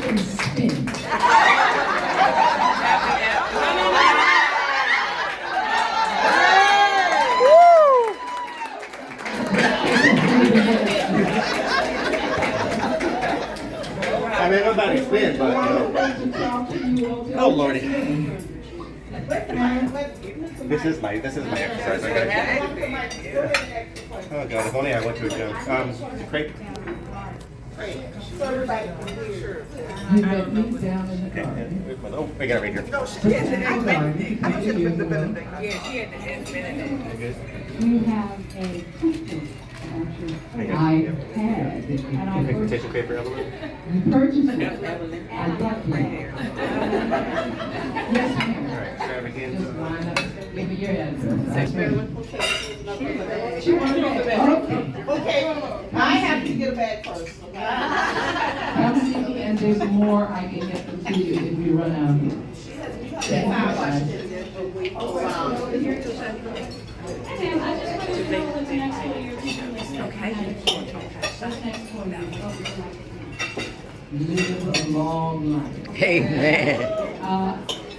can spin. I mean, everybody spins, but oh lordy. This is my exercise. Oh god, if only I went to a gym. Craig. You met me down in the garden. Oh, I got it right here. No, she had the You have a cooking iPad. And I Tissue paper, Evelyn. You purchased it. I got it. Yes, ma'am. Alright, grab again. Just line up. Give me your address. She wanted a bag. Okay, I have to get a bag first. Come see me, and there's more I can get them to you if you run out here. Live a long life. Amen.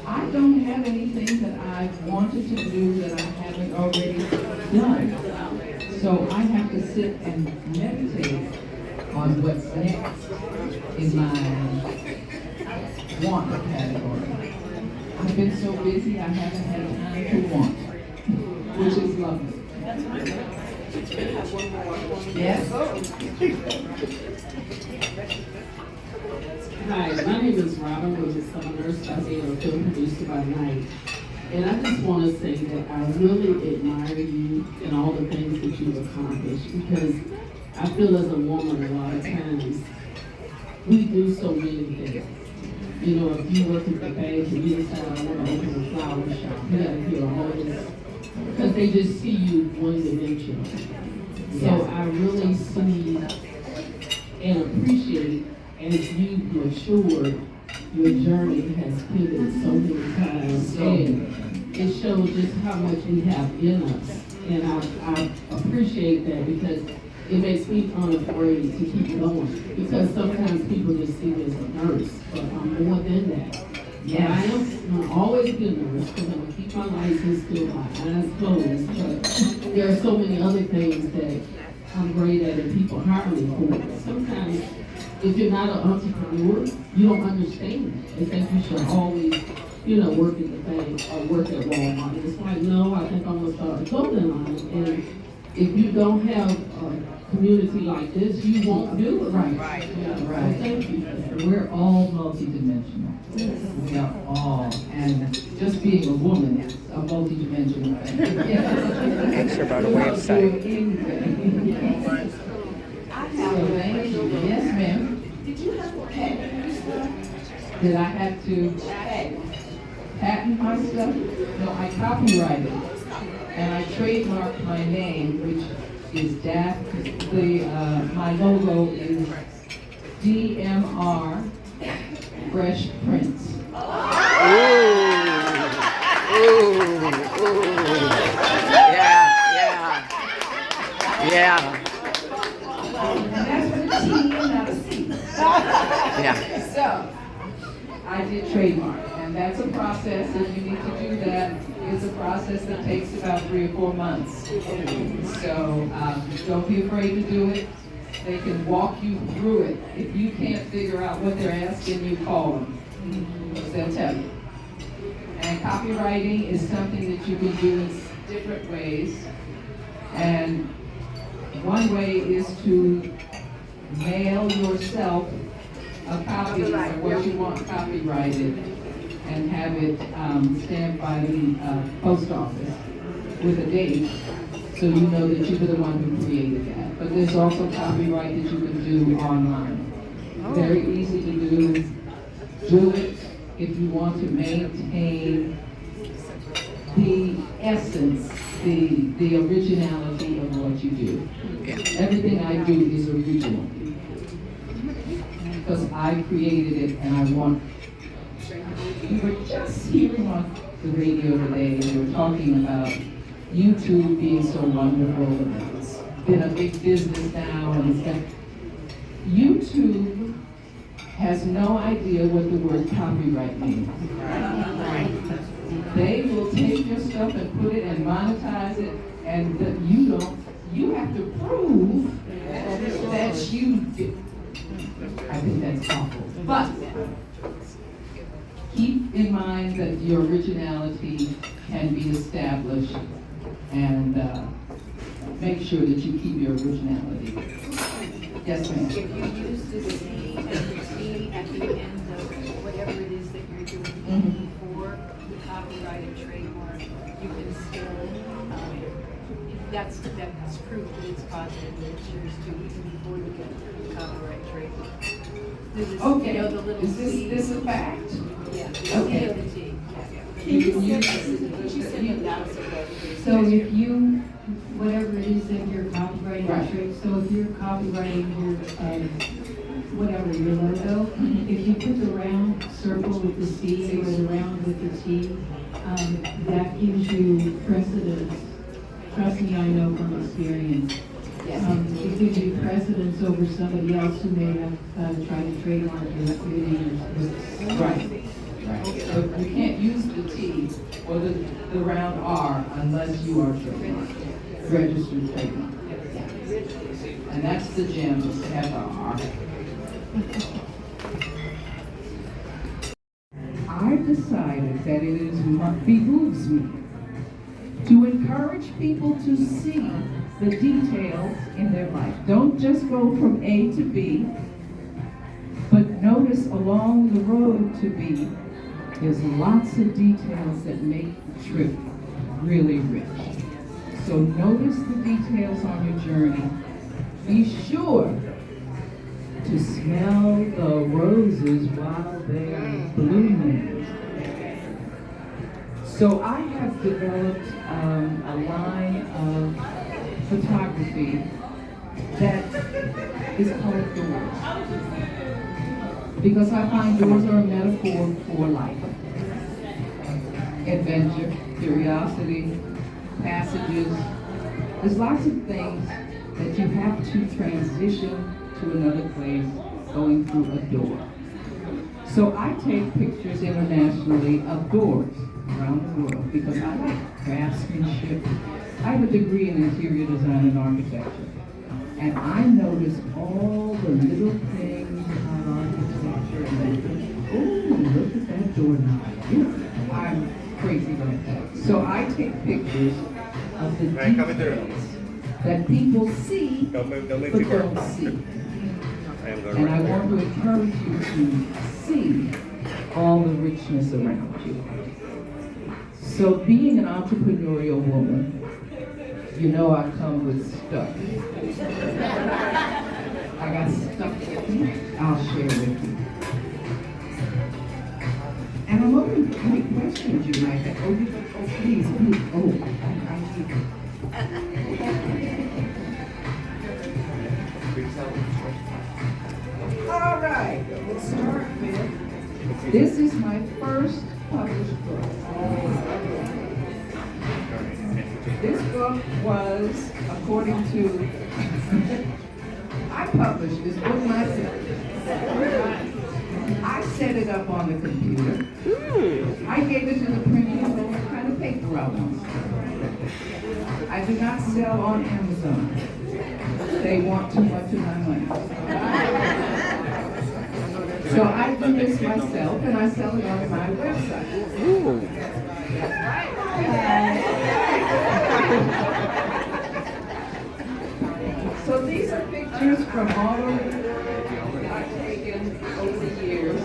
I don't have anything that I've wanted to do that I haven't already done. So I have to sit and meditate on what's next in my want category. I've been so busy I haven't had time to want, which is lovely. Yes? Hi, my name is Robin, which is some nurse by day or film producer by night. And I just want to say that I really admire you and all the things that you've accomplished, because I feel as a woman a lot of times we do so many things. You know, if you work at the bank and you decide I want to open a flower shop, you got to hear all this, because they just see you one-dimensional. So I really see and appreciate as you matured, your journey has pivoted so many times, and it shows just how much we have in us. And I appreciate that, because it makes me unafraid to keep going. Because sometimes people just see me as a nurse, but I'm more than that. Yeah, I'm always be a nurse, because I'm going to keep my license till my eyes closed. But there are so many other things that I'm great at and people hire me for. Sometimes, if you're not an entrepreneur, you don't understand. They think you should always, work at the bank or work at Walmart. And it's like, no, I think I'm gonna start a clothing line. And if you don't have a community like this, you won't do it right. Right. Yeah, Right. So thank you. We're all multidimensional. We are all, and just being a woman is a multidimensional thing. Ask her about a website. Yes, ma'am. Did you have to patent your stuff? Did I have to patent my stuff? No, I copyrighted. And I trademarked my name, which is Daphne. My logo is DMR Fresh Prints. Yeah. And that's with a T and not a C. Yeah. So, I did trademark, and that's a process. If you need to do that, it's a process that takes about 3 or 4 months. So, don't be afraid to do it. They can walk you through it. If you can't figure out what they're asking, you call them. They'll tell you. And copywriting is something that you can do in different ways. And one way is to mail yourself a copy of what you want copyrighted and have it stamped by the post office with a date, so you know that you were the one who created that. But there's also copyright that you can do online. Very easy to do. Do it if you want to maintain the essence, the originality of what you do. Everything I do is original, because I created it and I want. We were just hearing on the radio today, and they were talking about YouTube being so wonderful, and it's been a big business now, and it's got YouTube has no idea what the word copyright means. They will take your stuff and put it and monetize it, and you have to prove that you did. I think that's awful. But keep in mind that your originality can be established, and make sure that you keep your originality. Yes, ma'am. If you use the C and the T at the end of whatever it is that you're doing before the copyright and trademark, you can still, that's proof that it's positive, that it's yours too, even before you get the copyright trademark. This, Okay, you know, the little is C. this a fact? Yeah, the C Okay. and the T. Can you So if you, whatever it is that you're copyrighting, Right. so if you're copyrighting your, whatever, your logo, if you put the round circle with the C or the round with the T, that gives you precedence. Trust me, I know from experience. It gives you precedence over somebody else who may have tried to trademark your name or Right. Right. So you can't use the T or the round R unless you are trademarked, registered trademark. And that's the gem, is to have a R. I've decided that it is behooves me to encourage people to see the details in their life. Don't just go from A to B, but notice along the road to B, there's lots of details that make the trip really rich. So notice the details on your journey. Be sure to smell the roses while they're blooming. So I have developed a line of photography that is called doors. Because I find doors are a metaphor for life. Adventure, curiosity, passages. There's lots of things that you have to transition to another place going through a door. So I take pictures internationally of doors around the world because I like craftsmanship. I have a degree in interior design and architecture. And I notice all the little things about architecture and I think, oh, look at that doorknob. I'm crazy about that. So I take pictures of the Right, come in there. details that people see Don't move but too far. don't see. I am going And I right want there. to encourage you to see all the richness around you. So being an entrepreneurial woman, you know I come with stuff. I got stuff I'll share with you. And I'm open to any questions you might have. Oh, please. Oh, I need it. All right, let's start with, this is my first published book. This book was, according to, I published this book myself. I set it up on the computer. I gave it to the printer and told what kind of paper I want. I do not sell on Amazon. They want too much of my money. So I do this myself and I sell it on my website. So these are pictures from all over the world that I've taken over the years.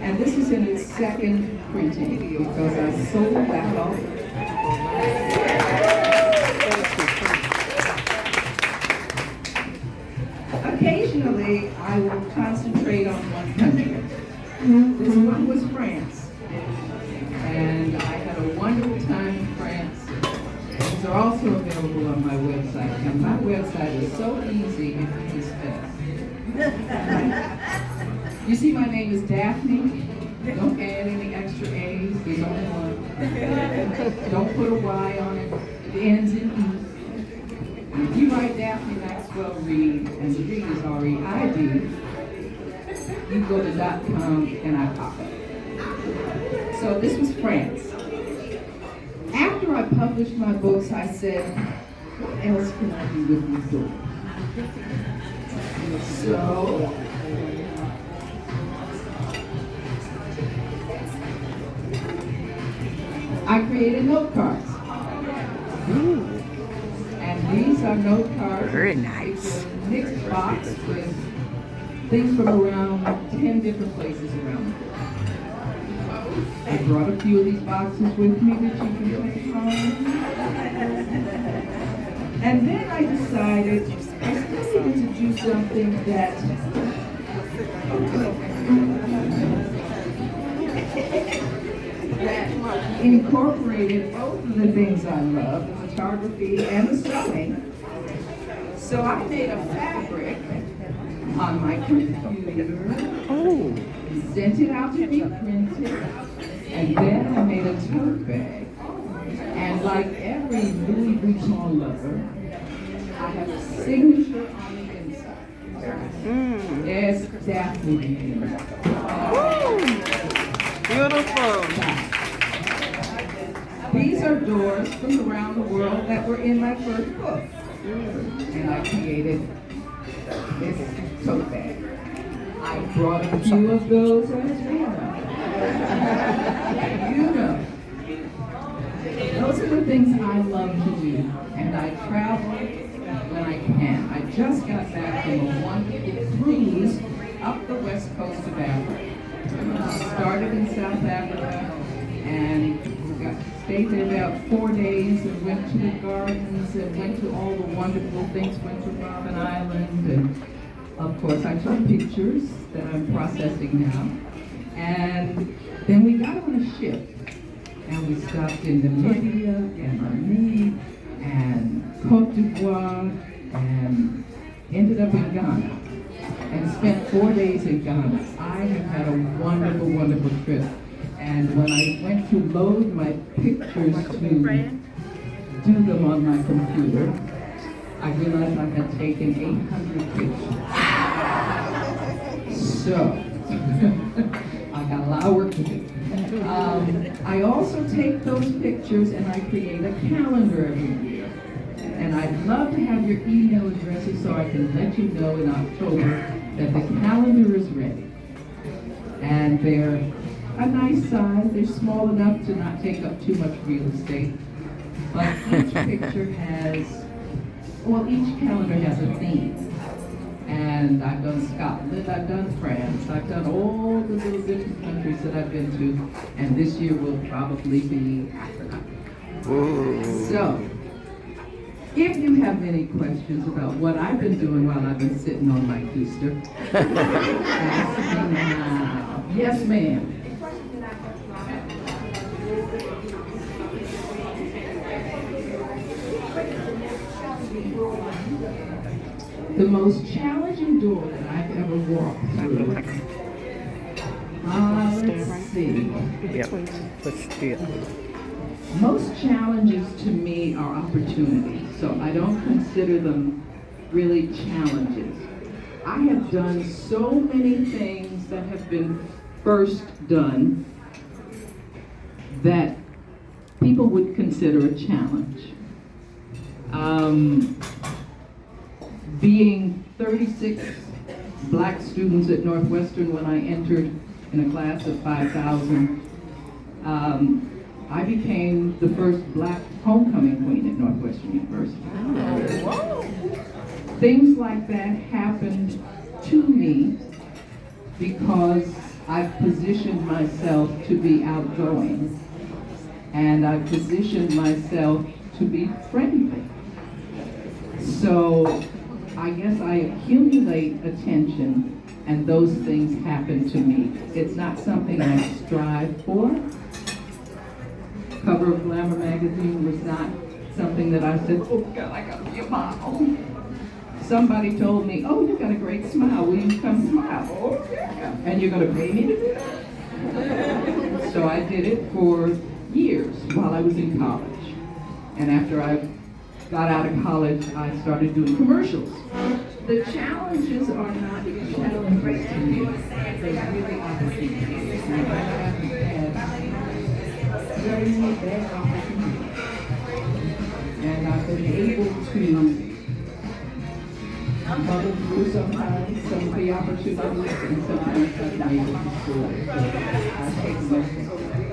And this is in its second printing because I sold that off. Occasionally, I will concentrate on one country. This one was France. And I had a wonderful time in France. These are also available on my website. And my website is so easy if you just You see my name is Daphne. Don't add any extra A's. There's only one. Don't put a Y on it. It ends in E. If you write Daphne Maxwell Reid, and the Reid is R-E-I-D, you go to .com and I pop up. So this was France. After I published my books, I said, what else can I do with my book? So I created note cards. And these are note cards. Very nice. It's a mixed box with things from around 10 different places around the world. I brought a few of these boxes with me that you can take home. And then I decided I still needed to do something that incorporated both of the things I love, the photography and the sewing. So I made a fabric on my computer, sent it out to be printed, and then I made a tote bag. And like every Louis Vuitton lover, I have a signature on the inside. There's Daphne Reid. Beautiful. These are doors from around the world that were in my first book. And I created this tote bag. I brought a few of those as well. You know. Those are the things I love to do. And I travel when I can. I just got back from a wonderful cruise up the west coast of Africa. Started in South Africa and stayed there about 4 days and went to the gardens and went to all the wonderful things, went to Robben Island, and of course I took pictures that I'm processing now. And then we got on a ship and we stopped in Namibia and Mali and Cote d'Ivoire and ended up in Ghana and spent 4 days in Ghana. I have had a wonderful, wonderful trip. And when I went to load my pictures to do them on my computer, I realized I had taken 800 pictures. So, I got a lot of work to do. I also take those pictures and I create a calendar every year. And I'd love to have your email addresses so I can let you know in October that the calendar is ready. And they're a nice size. They're small enough to not take up too much real estate. But each picture has, each calendar has a theme. And I've done Scotland, I've done France, I've done all the little different countries that I've been to. And this year will probably be Africa. So, if you have any questions about what I've been doing while I've been sitting on my keister, ask me now. Yes, ma'am. The most challenging door that I've ever walked through. Let's see. Yep. Let's do it. Most challenges to me are opportunities, so I don't consider them really challenges. I have done so many things that have been first done that people would consider a challenge. Being 36 black students at Northwestern when I entered in a class of 5,000, I became the first black homecoming queen at Northwestern University. Things like that happened to me because I've positioned myself to be outgoing and I've positioned myself to be friendly. So I guess I accumulate attention and those things happen to me. It's not something I strive for. Cover of Glamour magazine was not something that I said, oh God, I gotta be a model. Somebody told me, oh, you got a great smile, will you come smile? Oh yeah, and you're gonna pay me to do that? So I did it for years while I was in college. And after I got out of college, I started doing commercials. The challenges are not challenges to me. They're really opportunities. And I have had very many bad opportunities. And I've been able to bubble through sometimes some of the opportunities, and sometimes I've been able to soar. I take lessons.